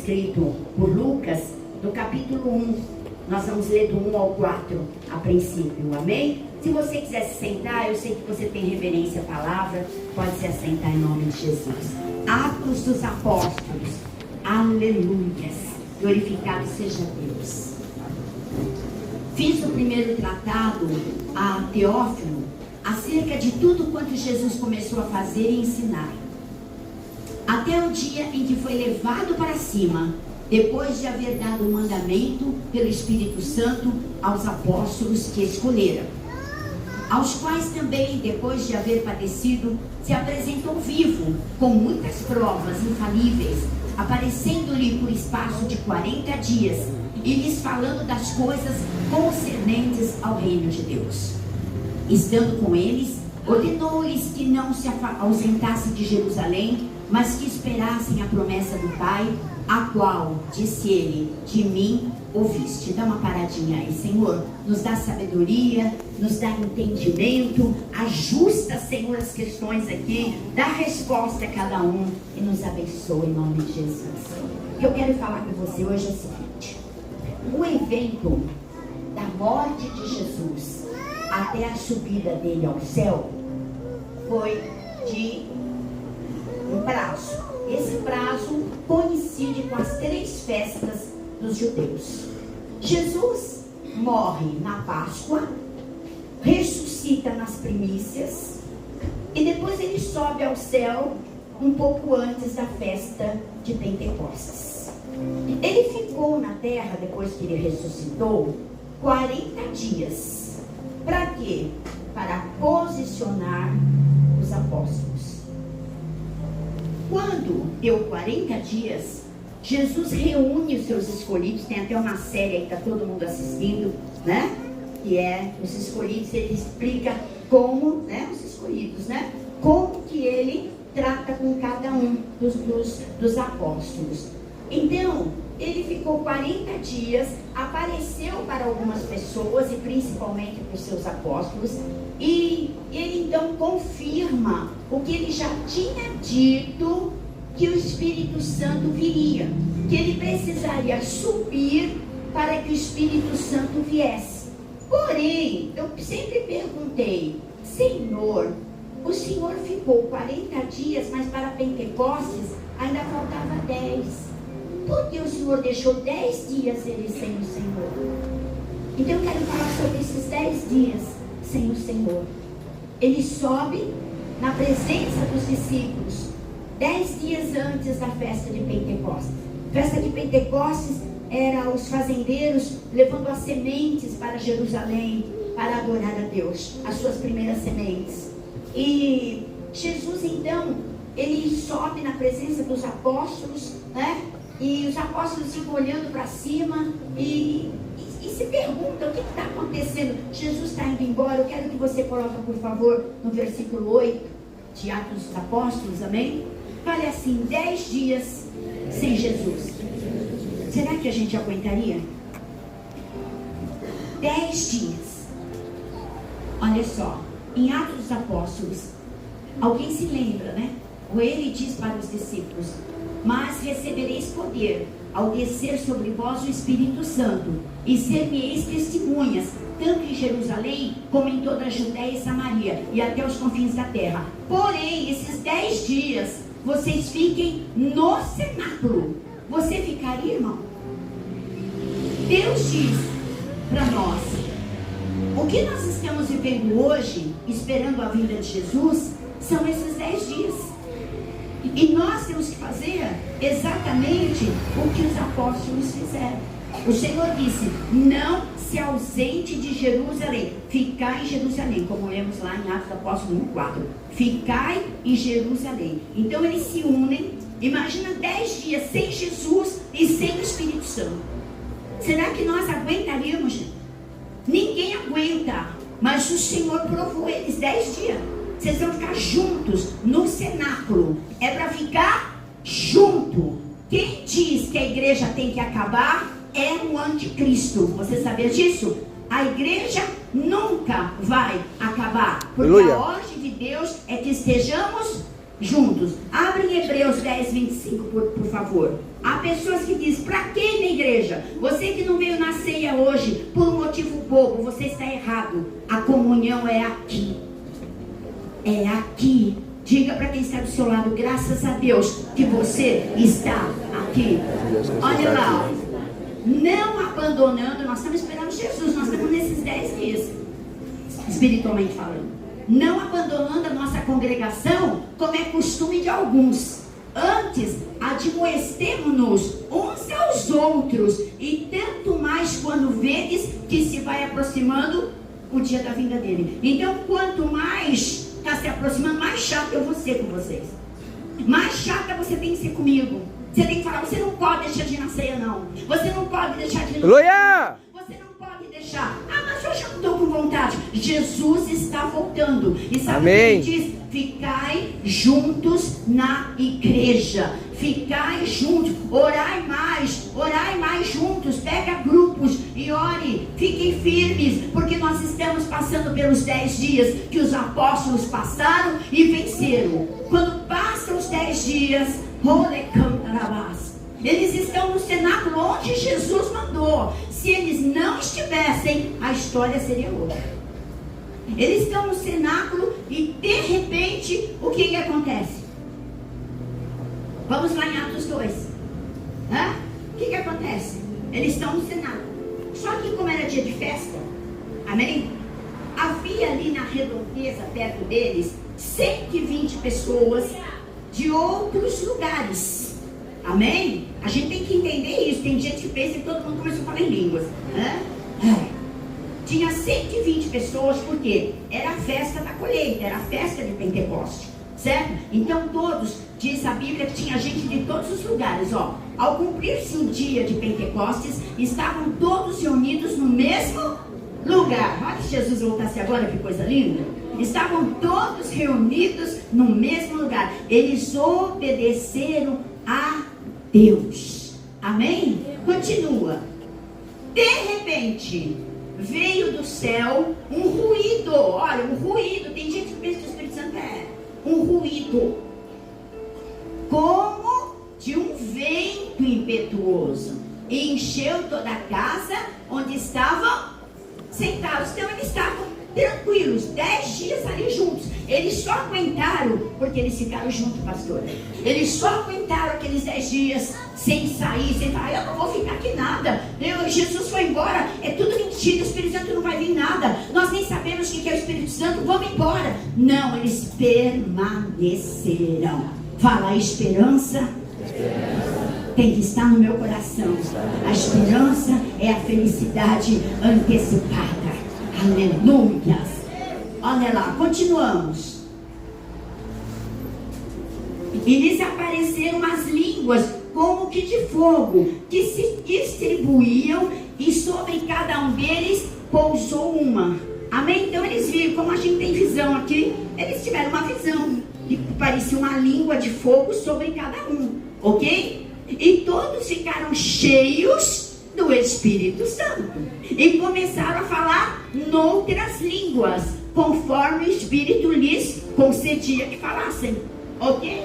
escrito por Lucas, do capítulo 1. Nós vamos ler do 1 ao 4 a princípio, amém? Se você quiser se sentar, eu sei que você tem reverência à palavra, pode se assentar em nome de Jesus. Atos dos Apóstolos, aleluias, glorificado seja Deus. Fiz o primeiro tratado a Teófilo acerca de tudo quanto Jesus começou a fazer e ensinar, até o dia em que foi levado para cima, depois de haver dado o mandamento pelo Espírito Santo aos apóstolos que escolheram, aos quais também, depois de haver padecido, se apresentou vivo, com muitas provas infalíveis, aparecendo-lhe por espaço de 40 dias, e lhes falando das coisas concernentes ao reino de Deus. Estando com eles, ordenou-lhes que não se ausentassem de Jerusalém, mas que esperassem a promessa do Pai, a qual, disse ele, de mim ouviste. Dá uma paradinha aí, Senhor, nos dá sabedoria, nos dá entendimento, ajusta, Senhor, as questões aqui, dá resposta a cada um e nos abençoa em nome de Jesus. O que eu quero falar com você hoje é o seguinte: o evento da morte de Jesus até a subida dele ao céu foi de um prazo. Esse prazo coincide com as 3 festas dos judeus. Jesus morre na Páscoa, ressuscita nas primícias e depois ele sobe ao céu um pouco antes da festa de Pentecostes. Ele ficou na terra, depois que ele ressuscitou, 40 dias. Para quê? Para posicionar os apóstolos. Quando deu 40 dias, Jesus reúne os seus escolhidos. Tem até uma série aí que está todo mundo assistindo, né? Que é os escolhidos. Ele explica como, né? Os escolhidos, né? Como que ele trata com cada um dos apóstolos. Então, ele ficou 40 dias, apareceu para algumas pessoas e principalmente para os seus apóstolos, e ele então confirma o que ele já tinha dito, que o Espírito Santo viria, que ele precisaria subir para que o Espírito Santo viesse. Porém, eu sempre perguntei: Senhor, o Senhor ficou 40 dias, mas para Pentecostes ainda faltava 10. Por que o Senhor deixou 10 dias ele sem o Senhor? Então eu quero falar sobre esses 10 dias sem o Senhor. Ele sobe na presença dos discípulos 10 dias antes da festa de Pentecostes. Festa de Pentecostes era os fazendeiros levando as sementes para Jerusalém para adorar a Deus, as suas primeiras sementes. E Jesus então, ele sobe na presença dos apóstolos, né? E os apóstolos ficam olhando para cima e se perguntam: o que está acontecendo? Jesus está indo embora. Eu quero que você coloque, por favor, no versículo 8 de Atos dos Apóstolos, amém? Fale assim: 10 dias sem Jesus. Será que a gente aguentaria? 10 dias. Olha só, em Atos dos Apóstolos, alguém se lembra, né? Ou ele diz para os discípulos: mas recebereis poder ao descer sobre vós o Espírito Santo, e ser-me-eis testemunhas, tanto em Jerusalém, como em toda a Judéia e Samaria, e até os confins da terra. Porém, esses 10 dias, vocês fiquem no cenáculo. Você ficaria, irmão? Deus diz para nós: o que nós estamos vivendo hoje, esperando a vinda de Jesus, são esses 10 dias. E nós temos que fazer exatamente o que os apóstolos fizeram. O Senhor disse: não se ausente de Jerusalém, ficai em Jerusalém, como lemos lá em Atos do Apóstolo 1:4. Ficai em Jerusalém. Então eles se unem. Imagina 10 dias sem Jesus e sem o Espírito Santo. Será que nós aguentaríamos, gente? Ninguém aguenta. Mas o Senhor provou eles 10 dias. Vocês vão ficar juntos no cenáculo. É para ficar junto. Quem diz que a igreja tem que acabar é o anticristo. Você sabia disso? A igreja nunca vai acabar. Porque Aleluia. A ordem de Deus é que estejamos juntos. Abre em Hebreus 10, 25, por favor. Há pessoas que dizem, para que na igreja? Você que não veio na ceia hoje por um motivo bobo, você está errado. A comunhão é aqui. É aqui. Diga para quem está do seu lado, graças a Deus que você está aqui. Olha lá, não abandonando, nós estamos esperando Jesus, nós estamos nesses 10 dias, espiritualmente falando. Não abandonando a nossa congregação, como é costume de alguns. Antes, admoestemo-nos uns aos outros, e tanto mais quando vedes que se vai aproximando o dia da vinda dele. Então, quanto mais está se aproximando, mais chato eu vou ser com vocês. Mais chata você tem que ser comigo. Você tem que falar, você não pode deixar de ir na ceia, não. Você não pode deixar de ir no... Aleluia! Você não pode deixar. Ah, mas hoje eu não estou com vontade. Jesus está voltando. E sabe o que ele diz? Ficai juntos na igreja. Ficai juntos. Orai mais juntos. Pega grupos e ore. Fiquem firmes, porque nós estamos passando pelos 10 dias que os apóstolos passaram e venceram. Quando passam os 10 dias, eles estão no cenáculo onde Jesus mandou. Se eles não estivessem, a história seria outra. Eles estão no cenáculo e de repente, o que acontece? Vamos lá em Atos 2. O que acontece? Eles estão no cenáculo. Só que como era dia de festa, amém? Havia ali na redondeza, perto deles, 120 pessoas de outros lugares. Amém? A gente tem que entender isso. Tem gente que pensa que todo mundo começou a falar em línguas. Tinha 120 pessoas, porque era a festa da colheita, era a festa de Pentecoste, certo? Então todos, diz a Bíblia, que tinha gente de todos os lugares, ó. Ao cumprir-se o dia de Pentecostes, estavam todos reunidos no mesmo lugar. Olha se Jesus voltasse agora, que coisa linda. Estavam todos reunidos no mesmo lugar. Eles obedeceram a Deus. Amém? Continua. De repente, veio do céu um ruído. Olha, um ruído. Tem gente que pensa que o Espírito Santo é um ruído, como de um vento impetuoso, e encheu toda a casa onde estavam sentados. Então eles estavam tranquilos, 10 dias ali juntos. Eles só aguentaram, porque eles ficaram juntos, pastor. Eles só aguentaram aqueles 10 dias sem sair, sem falar, eu não vou ficar aqui nada. Jesus foi embora, é tudo mentira, o Espírito Santo não vai vir nada. Nós nem sabemos o que é o Espírito Santo, vamos embora. Não, eles permaneceram. Fala, a esperança tem que estar no meu coração. A esperança é a felicidade antecipada. Aleluia. Olha lá, continuamos. E lhes apareceram as línguas como que de fogo, que se distribuíam, e sobre cada um deles pousou uma. Amém? Então eles viram, como a gente tem visão aqui, eles tiveram uma visão que parecia uma língua de fogo sobre cada um, ok? E todos ficaram cheios do Espírito Santo e começaram a falar noutras línguas, conforme o Espírito lhes concedia que falassem, ok?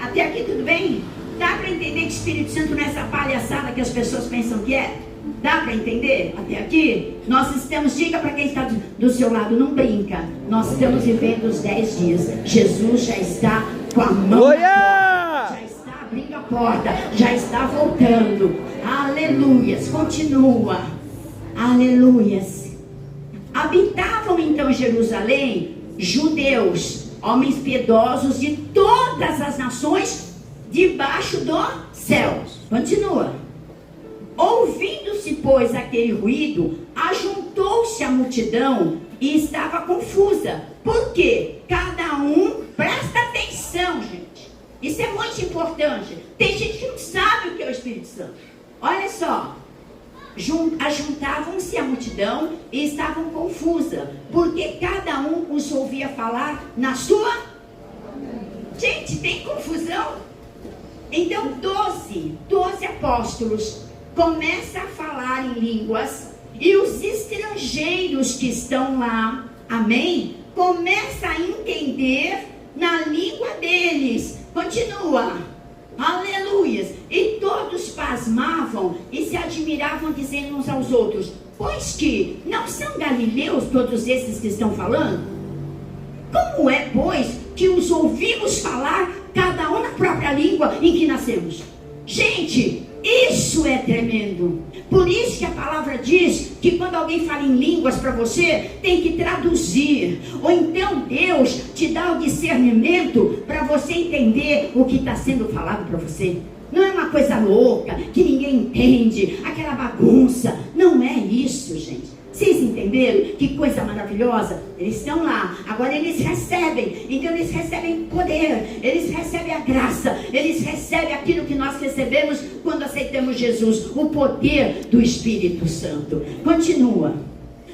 Até aqui tudo bem? Dá para entender que o Espírito Santo não é essa palhaçada que as pessoas pensam que é? Dá para entender até aqui? Nós estamos, diga para quem está do seu lado, não brinca. Nós estamos vivendo os 10 dias. Jesus já está com a mão na porta, já está abrindo a porta, já está voltando. Aleluias, continua. Aleluias. Habitavam então em Jerusalém judeus, homens piedosos de todas as nações debaixo do céu. Continua. Ouvindo-se, pois, aquele ruído, ajuntou-se a multidão e estava confusa. Por quê? Cada um, presta atenção, gente. Isso é muito importante. Tem gente que não sabe o que é o Espírito Santo. Olha só. Ajuntavam-se a multidão e estavam confusa, porque cada um os ouvia falar na sua... Gente, tem confusão? Então 12 apóstolos começam a falar em línguas, e os estrangeiros que estão lá, amém, começam a entender na língua deles. Continua. Aleluias. E todos pasmavam e se admiravam, dizendo uns aos outros: pois que não são galileus todos esses que estão falando? Como é, pois, que os ouvimos falar, cada um na própria língua em que nascemos? Gente, isso é tremendo. Por isso que a palavra diz que quando alguém fala em línguas para você, tem que traduzir. Ou então Deus te dá o discernimento para você entender o que está sendo falado para você. Não é uma coisa louca, que ninguém entende, aquela bagunça. Não é isso, gente. Vocês entenderam? Que coisa maravilhosa. Eles estão lá, agora eles recebem. Então eles recebem poder, eles recebem a graça, eles recebem aquilo que nós recebemos quando aceitamos Jesus, o poder do Espírito Santo. Continua.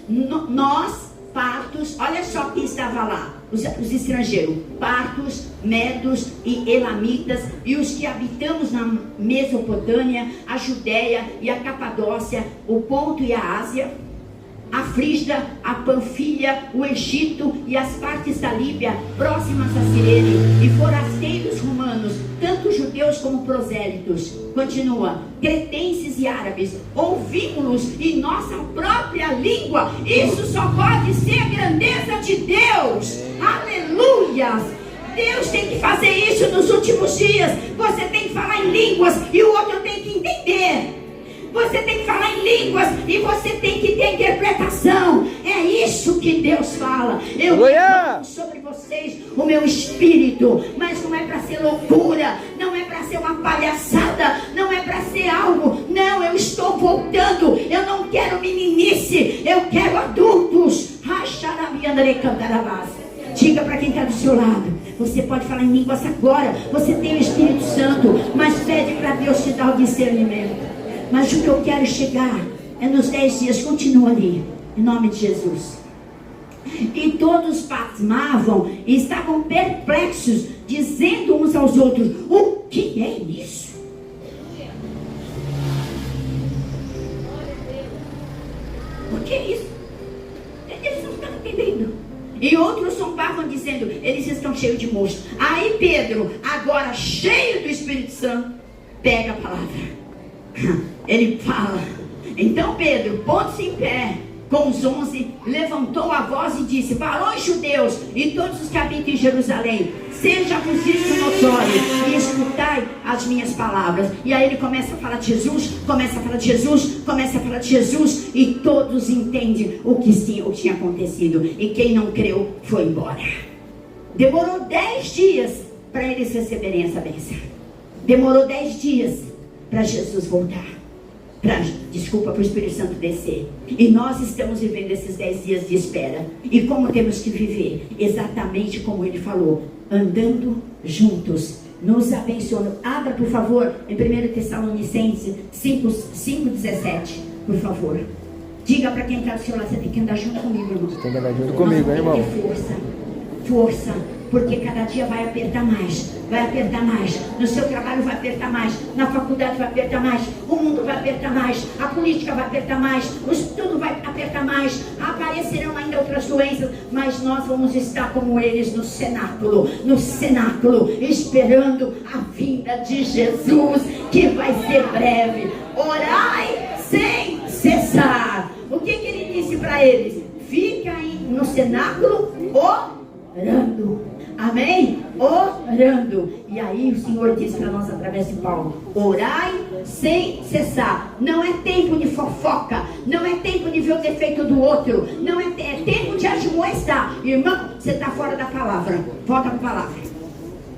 Nós, partos, olha só quem estava lá, os estrangeiros, partos, medos e elamitas, e os que habitamos na Mesopotâmia, a Judéia e a Capadócia, o Ponto e a Ásia, a Frígia, a Panfilha, o Egito e as partes da Líbia próximas a Cirene, e forasteiros romanos, tanto judeus como prosélitos. Continua. Cretenses e árabes, ouvimos-los em nossa própria língua. Isso só pode ser a grandeza de Deus. Aleluias. Deus tem que fazer isso nos últimos dias. Você tem que falar em línguas e o outro tem que entender. Você tem que falar em línguas e você tem que ter interpretação. É isso que Deus fala. Eu derramo sobre vocês o meu espírito, mas não é para ser loucura, não é para ser uma palhaçada, não é para ser algo. Não, eu estou voltando. Eu não quero meninice, eu quero adultos. Diga para quem está do seu lado: você pode falar em línguas agora, você tem o Espírito Santo, mas pede para Deus te dar o discernimento. Mas o que eu quero chegar é nos 10 dias. Continua ali, em nome de Jesus. E todos pasmavam e estavam perplexos, dizendo uns aos outros: o que é isso? O que é isso? Eles não estão entendendo. E outros zombavam, dizendo: eles estão cheios de monstros. Aí Pedro, agora cheio do Espírito Santo, pega a palavra. Ele fala. Então Pedro, pondo-se em pé com os 11, levantou a voz e disse: varões judeus e todos os que habitam em Jerusalém, seja-vos isso notório e escutai as minhas palavras. E aí ele começa a falar de Jesus, começa a falar de Jesus, começa a falar de Jesus, e todos entendem o que tinha acontecido. E quem não creu foi embora. Demorou 10 dias para eles receberem essa bênção. Demorou 10 dias para Jesus voltar, para o Espírito Santo descer. E nós estamos vivendo esses 10 dias de espera. E como temos que viver? Exatamente como ele falou: andando juntos, nos abençoando. Abra, por favor, em 1 Tessalonicenses 5:17, por favor. Diga para quem está do seu lado: você tem que andar junto comigo, irmão. Você tem que andar junto comigo, hein, irmão? Força, porque cada dia vai apertar mais, no seu trabalho vai apertar mais, na faculdade vai apertar mais, o mundo vai apertar mais, a política vai apertar mais, tudo vai apertar mais, aparecerão ainda outras doenças, mas nós vamos estar como eles no cenáculo, esperando a vinda de Jesus, que vai ser breve. Orai sem cessar. O que ele disse para eles? Fica aí no cenáculo orando. Amém? Orando. E aí o Senhor diz para nós através de Paulo: orai sem cessar. Não é tempo de fofoca, não é tempo de ver o defeito do outro, não é tempo de admoestar. Irmão, você está fora da palavra. Volta para a palavra.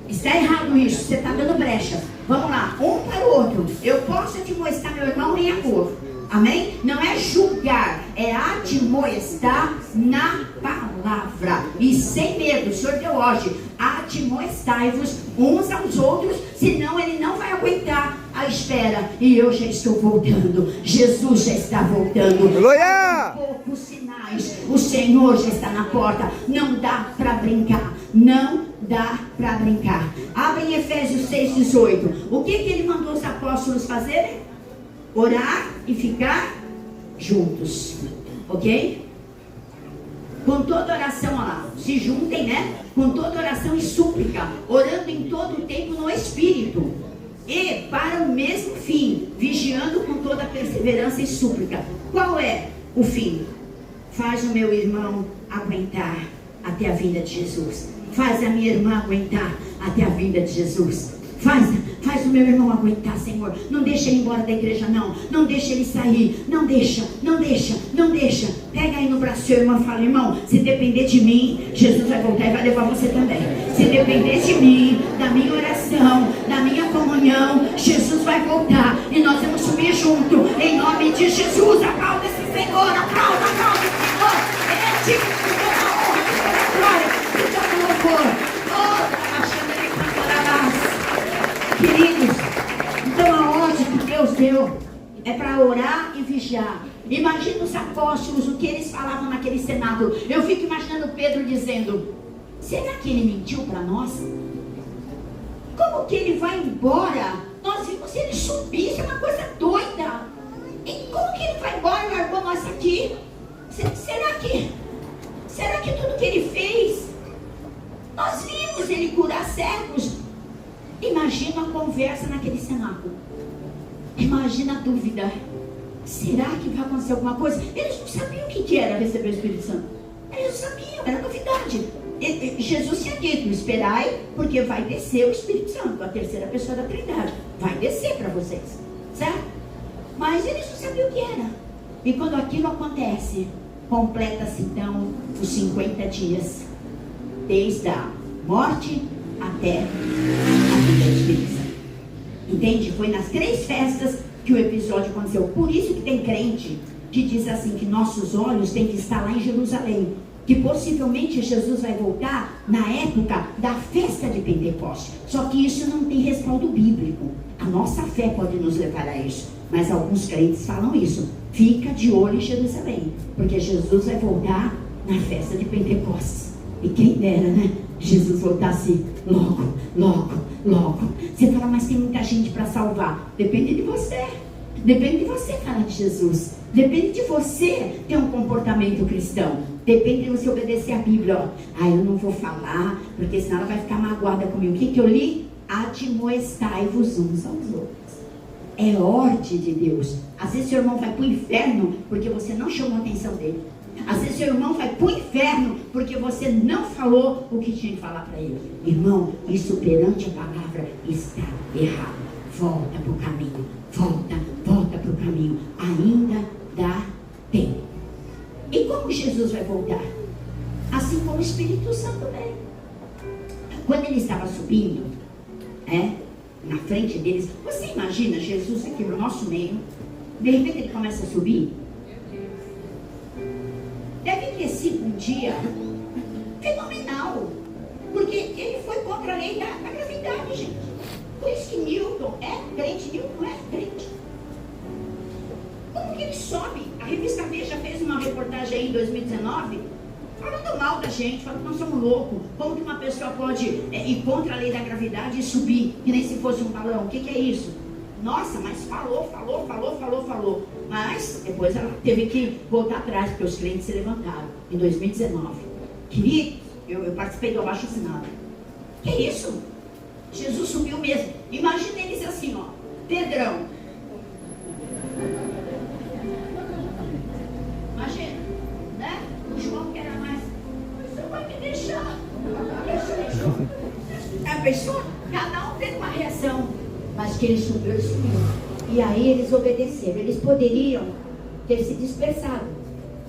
Está errado isso, você está dando brecha. Vamos lá, um para o outro. Eu posso admoestar meu irmão em acordo. Amém? Não é julgar, é admoestar na palavra. E sem medo. O Senhor deu hoje: admoestai-vos uns aos outros, senão ele não vai aguentar a espera. E eu já estou voltando. Jesus já está voltando. Aleluia! Poucos sinais. O Senhor já está na porta. Não dá para brincar. Não dá para brincar. Abre em Efésios 6:18. O que ele mandou os apóstolos fazerem? Orar e ficar juntos. Ok? com toda oração, olha lá, se juntem, né? Com toda oração e súplica, orando em todo o tempo no Espírito, e para o mesmo fim, vigiando com toda perseverança e súplica. Qual é o fim? Faz o meu irmão aguentar até a vinda de Jesus. Faz a minha irmã aguentar até a vinda de Jesus. Faz o meu irmão aguentar, Senhor. Não deixa ele ir embora da igreja, não. Não deixa ele sair. Não deixa. Pega aí no braço do seu irmão e fala: irmão, se depender de mim, Jesus vai voltar e vai levar você também. Se depender de mim, da minha oração, da minha comunhão, Jesus vai voltar e nós vamos subir junto. Em nome de Jesus, aplauda esse Senhor. Aplauda esse Senhor. Ele é digno de toda a honra, de toda a glória, de todo o louvor. Queridos, então a ordem que Deus deu é para orar e vigiar. Imagina os apóstolos, o que eles falavam naquele cenáculo. Eu fico imaginando Pedro dizendo: será que ele mentiu para nós? Como que ele vai embora? Nós vimos ele subir, isso é uma coisa doida. E como que ele vai embora e largou nós aqui? Será que tudo que ele fez? Nós vimos ele curar cegos. Imagina a conversa naquele cenáculo. Imagina a dúvida. Será que vai acontecer alguma coisa? Eles não sabiam o que era receber o Espírito Santo. Eles não sabiam, era novidade. Jesus tinha dito: esperai, porque vai descer o Espírito Santo, a terceira pessoa da Trindade. Vai descer para vocês, certo? Mas eles não sabiam o que era. E quando aquilo acontece, completa-se então os 50 dias, desde a morte até a vida do Espírito Santo. Entende? Foi nas 3 festas que o episódio aconteceu. Por isso que tem crente que diz assim, que nossos olhos têm que estar lá em Jerusalém, que possivelmente Jesus vai voltar na época da festa de Pentecostes. Só que isso não tem respaldo bíblico. A nossa fé pode nos levar a isso, mas alguns crentes falam isso. Fica de olho em Jerusalém, porque Jesus vai voltar na festa de Pentecostes. E quem dera, né? Jesus voltasse logo. Você fala: mas tem muita gente para salvar. Depende de você. Depende de você falar de Jesus. Depende de você ter um comportamento cristão. Depende de você obedecer a Bíblia. Eu não vou falar, porque senão ela vai ficar magoada comigo. O que eu li? Admoestai-vos uns aos outros. É ordem de Deus. Às vezes seu irmão vai para o inferno porque você não chamou a atenção dele. Às vezes seu irmão vai para o inferno porque você não falou o que tinha que falar para ele. Irmão, isso perante a palavra está errado. Volta para o caminho. Volta para o caminho. Ainda dá tempo. E como Jesus vai voltar? Assim como o Espírito Santo veio. Quando ele estava subindo, na frente deles, você imagina Jesus aqui no nosso meio, de repente ele começa a subir? Deve ter sido um dia fenomenal, porque ele foi contra a lei da gravidade, gente. Por isso que Newton é crente, Newton não é crente. Como que ele sobe? A revista Veja fez uma reportagem aí em 2019, falando mal da gente, falando que nós somos loucos. Como que uma pessoa pode ir contra a lei da gravidade e subir, que nem se fosse um balão? O que é isso? Nossa, mas falou. Mas depois ela teve que voltar atrás, porque os clientes se levantaram em 2019. Querido, eu participei do abaixo-assinado. Que isso? Jesus subiu mesmo. Imagina eles assim, ó. Pedrão. Imagina, né? O João que era mais. Você vai me deixar. A pessoa, cada um teve uma reação. Mas que ele subiu. E aí eles obedeceram. Eles poderiam ter se dispersado.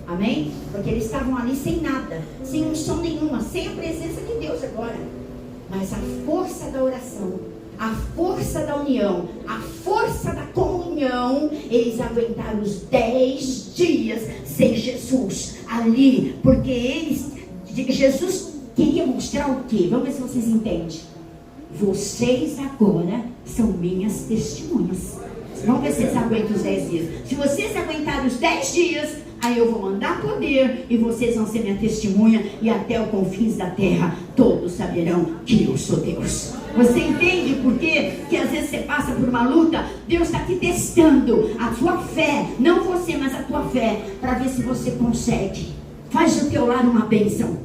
Amém? Porque eles estavam ali sem nada, sem unção nenhuma, sem a presença de Deus agora. Mas a força da oração, a força da união, a força da comunhão, eles aguentaram os 10 dias sem Jesus ali. Porque Jesus queria mostrar o quê? Vamos ver se vocês entendem. Vocês agora são minhas testemunhas. Vamos ver se vocês aguentam os 10 dias. Se vocês aguentarem os 10 dias, aí eu vou mandar poder e vocês vão ser minha testemunha, e até os confins da terra todos saberão que eu sou Deus. Você entende por quê? Que às vezes você passa por uma luta, Deus está te testando a sua fé, não você, mas a tua fé, para ver se você consegue Faz do teu lar uma bênção.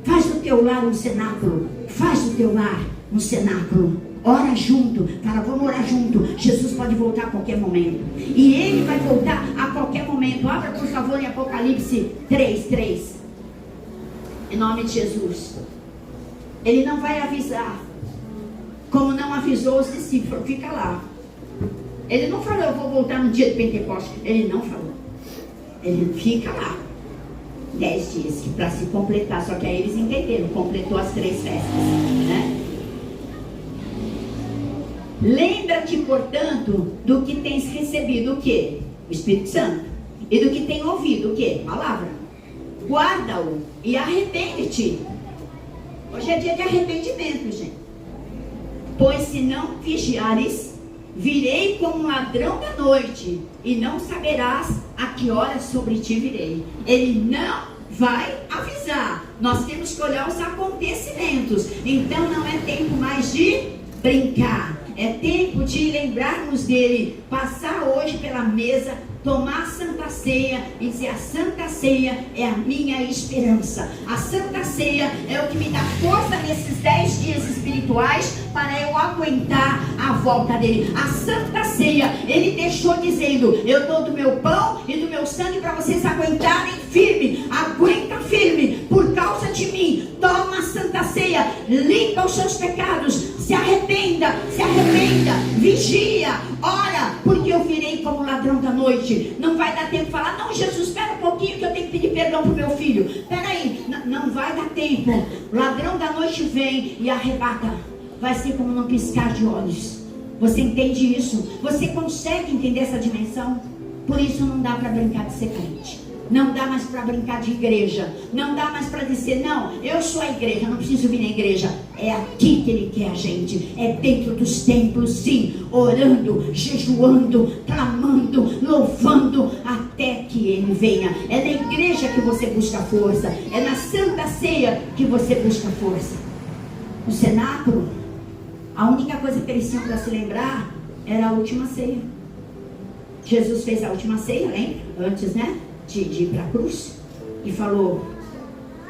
Faz do teu lar um cenáculo. Faz do teu lar um cenáculo. Ora junto. Fala, vamos orar junto. Jesus pode voltar a qualquer momento. E Ele vai voltar a qualquer momento. Abra por favor em Apocalipse 3:3. Em nome de Jesus. Ele não vai avisar, como não avisou os discípulos. Fica lá. Ele não falou, eu vou voltar no dia de Pentecostes. Ele não falou. Ele fica lá 10 dias para se completar. Só que aí eles entenderam, completou as 3 festas, né? Lembra-te, portanto, do que tens recebido, o quê? O Espírito Santo. E do que tem ouvido, o quê? Palavra. Guarda-o e arrepende-te. Hoje é dia de arrependimento, gente. Pois se não vigiares, virei como um ladrão da noite, e não saberás a que hora sobre ti virei. Ele não vai avisar. Nós temos que olhar os acontecimentos. Então não é tempo mais de brincar. É tempo de lembrarmos dele. Passar hoje pela mesa, tomar a Santa Ceia e dizer: a Santa Ceia é a minha esperança. A Santa Ceia é o que me dá força nesses 10 dias espirituais para eu aguentar a volta dele. A Santa Ceia, ele deixou dizendo: eu dou do meu pão e do meu sangue para vocês aguentarem firme. Aguenta firme por causa de mim. Toma a Santa Ceia, limpa os seus pecados, se arrependa, vigia, ora, porque eu virei como ladrão da noite. Não vai dar tempo de falar: não, Jesus, espera um pouquinho que eu tenho que pedir perdão para o meu filho. Espera aí, não vai dar tempo. O ladrão da noite vem e arrebata. Vai ser como num piscar de olhos. Você entende isso? Você consegue entender essa dimensão? Por isso não dá para brincar de ser crente. Não dá mais para brincar de igreja. Não dá mais para dizer: não, eu sou a igreja, não preciso vir na igreja. É aqui que ele quer a gente. É dentro dos templos, sim. Orando, jejuando, clamando, louvando, até que ele venha. É na igreja que você busca força. É na Santa Ceia que você busca força. No cenáculo, a única coisa que eles tinham para se lembrar era a última ceia. Jesus fez a última ceia, lembra? Antes, né? De ir para a cruz, e falou: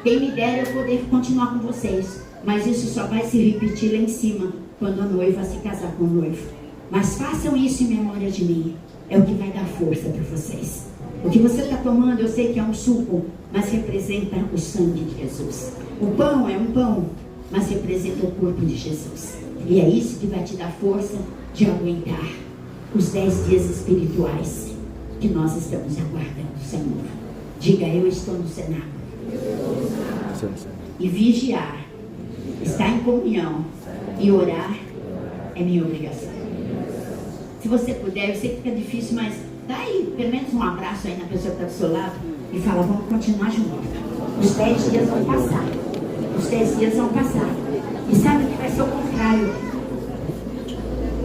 quem me dera eu poder continuar com vocês, mas isso só vai se repetir lá em cima, quando a noiva se casar com o noivo. Mas façam isso em memória de mim. É o que vai dar força para vocês. O que você está tomando, eu sei que é um suco, mas representa o sangue de Jesus. O pão é um pão, mas representa o corpo de Jesus. E é isso que vai te dar força de aguentar os 10 dias espirituais que nós estamos aguardando, Senhor. Diga: eu estou no cenáculo. E vigiar, estar em comunhão e orar é minha obrigação. Se você puder, eu sei que fica difícil, mas dá aí pelo menos um abraço aí na pessoa que está do seu lado e fala: vamos continuar juntos. Os 10 dias vão passar. Os 10 dias vão passar. E sabe que vai ser o contrário.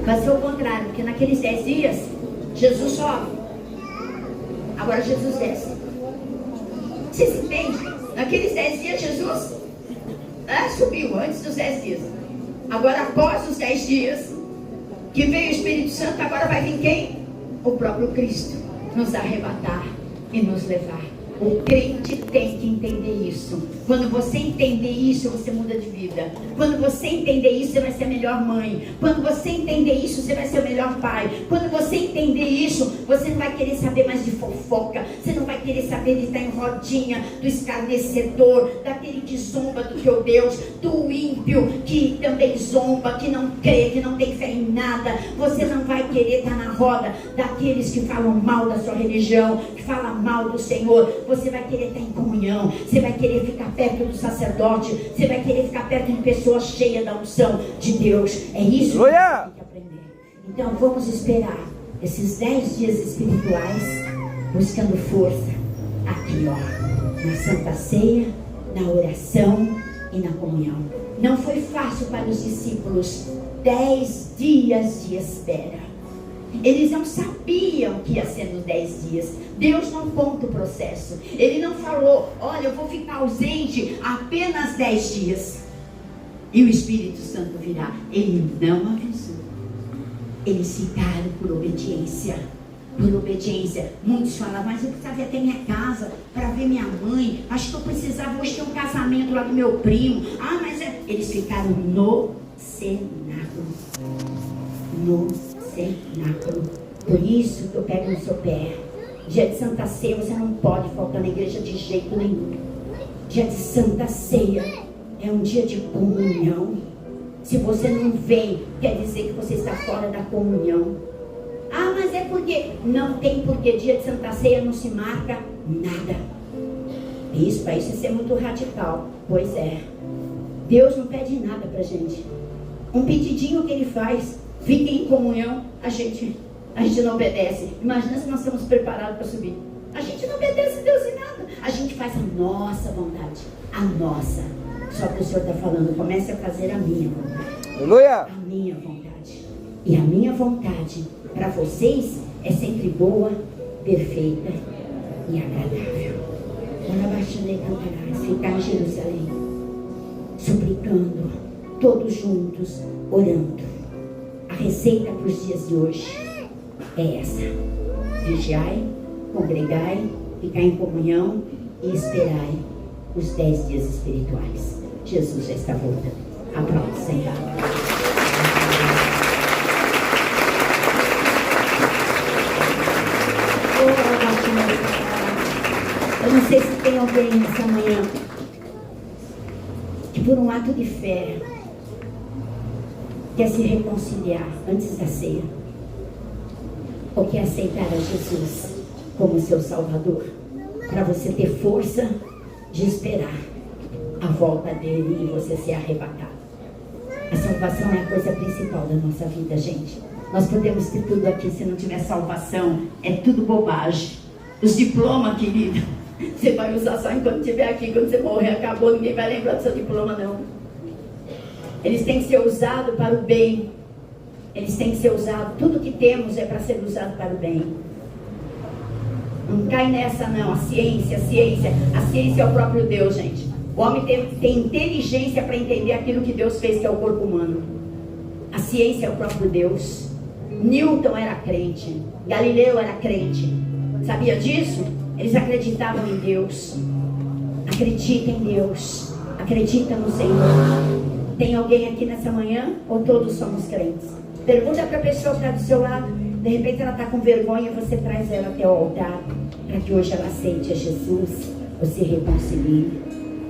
Vai ser o contrário, porque naqueles 10 dias Jesus sobe. Agora Jesus desce. Vocês entendem? Naqueles 10 dias Jesus subiu antes dos 10 dias. Agora após os 10 dias que veio o Espírito Santo, agora vai vir quem? O próprio Cristo nos arrebatar e nos levar. O crente tem que entender isso. Quando você entender isso, você muda de vida. Quando você entender isso, você vai ser a melhor mãe. Quando você entender isso, você vai ser o melhor pai. Quando você entender isso, você não vai querer saber mais de fofoca. Você não vai querer saber de estar em rodinha, do escarnecedor, daquele que zomba do teu Deus, do ímpio que também zomba, que não crê, que não tem fé em nada. Você não vai querer estar na roda daqueles que falam mal da sua religião, que falam mal do Senhor. Você vai querer estar em comunhão. Você vai querer ficar perto do sacerdote. Você vai querer ficar perto de pessoas cheias da unção de Deus. É isso que você tem que aprender. Então vamos esperar esses 10 dias espirituais, buscando força aqui, ó, na Santa Ceia, na oração e na comunhão. Não foi fácil para os discípulos 10 dias de espera. Eles não sabiam que ia ser nos 10 dias. Deus não conta o processo. Ele não falou: olha, eu vou ficar ausente apenas 10 dias e o Espírito Santo virá. Ele não avisou. Eles ficaram por obediência. por obediência. Muitos falam, mas eu precisava ir até minha casa para ver minha mãe. Acho que eu precisava hoje ter um casamento lá do meu primo. Ah, mas eles ficaram no cenáculo. No cenáculo. Por isso que eu pego no seu pé. Dia de Santa Ceia você não pode faltar na igreja de jeito nenhum. Dia de Santa Ceia é um dia de comunhão. Se você não vem, quer dizer que você está fora da comunhão. Ah, mas é porque não tem porquê. Dia de Santa Ceia não se marca nada. Isso, para isso é ser muito radical. Pois é. Deus não pede nada pra gente. Um pedidinho que Ele faz, fiquem em comunhão, a gente não obedece. Imagina se nós estamos preparados para subir. A gente não obedece Deus em nada. A gente faz a nossa vontade. A nossa. Só que o Senhor está falando, comece a fazer a minha vontade. Aleluia! A minha vontade. E a minha vontade para vocês é sempre boa, perfeita e agradável. Ficar em Jerusalém, suplicando, todos juntos, orando. A receita para os dias de hoje é essa: vigiai, congregai, ficar em comunhão e esperai os 10 dias espirituais. Jesus já está voltando. Aplausos, Senhor. Eu não sei se tem alguém nessa manhã que por um ato de fé quer se reconciliar antes da ceia, ou quer aceitar a Jesus como seu Salvador, para você ter força de esperar a volta dele e você ser arrebatado. A salvação é a coisa principal da nossa vida, gente. Nós podemos ter tudo aqui, se não tiver salvação, é tudo bobagem. Os diplomas, querido, você vai usar só enquanto estiver aqui. Quando você morrer, acabou, ninguém vai lembrar do seu diploma, não. Eles têm que ser usados para o bem. Eles têm que ser usados, tudo que temos é para ser usado para o bem. Não cai nessa não, a ciência é o próprio Deus, gente. O homem tem inteligência para entender aquilo que Deus fez, que é o corpo humano. A ciência é o próprio Deus. Newton era crente, Galileu era crente. Sabia disso? Eles acreditavam em Deus. Acredita em Deus, acredita no Senhor. Tem alguém aqui nessa manhã? Ou todos somos crentes? Pergunta para a pessoa que está do seu lado. De repente ela está com vergonha, você traz ela até o altar, para que hoje ela aceite a Jesus, ou se reconcilie.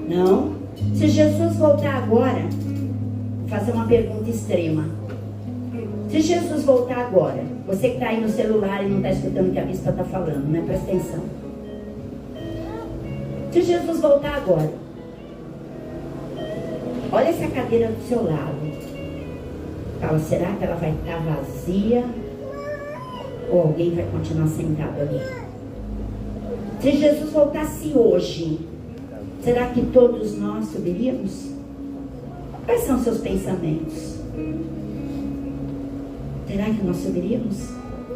Não? Se Jesus voltar agora, vou fazer uma pergunta extrema. Se Jesus voltar agora, você que está aí no celular e não está escutando o que a bispa está falando, né? Presta atenção. Se Jesus voltar agora, olha essa cadeira do seu lado. Fala, será que ela vai estar vazia? Ou alguém vai continuar sentado ali? Se Jesus voltasse hoje, será que todos nós subiríamos? Quais são seus pensamentos? Será que nós subiríamos?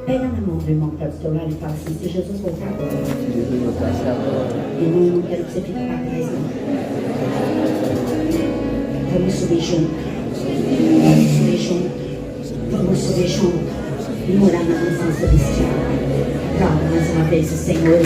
Pega na mão do irmão que está do seu lado e fala assim: se Jesus voltar agora, irmão, eu não quero que você fique para trás, não. Vamos subir junto. Vamos subir junto. Vamos subir junto. E morar na mansão celestial. Aplauda mais uma vez o Senhor.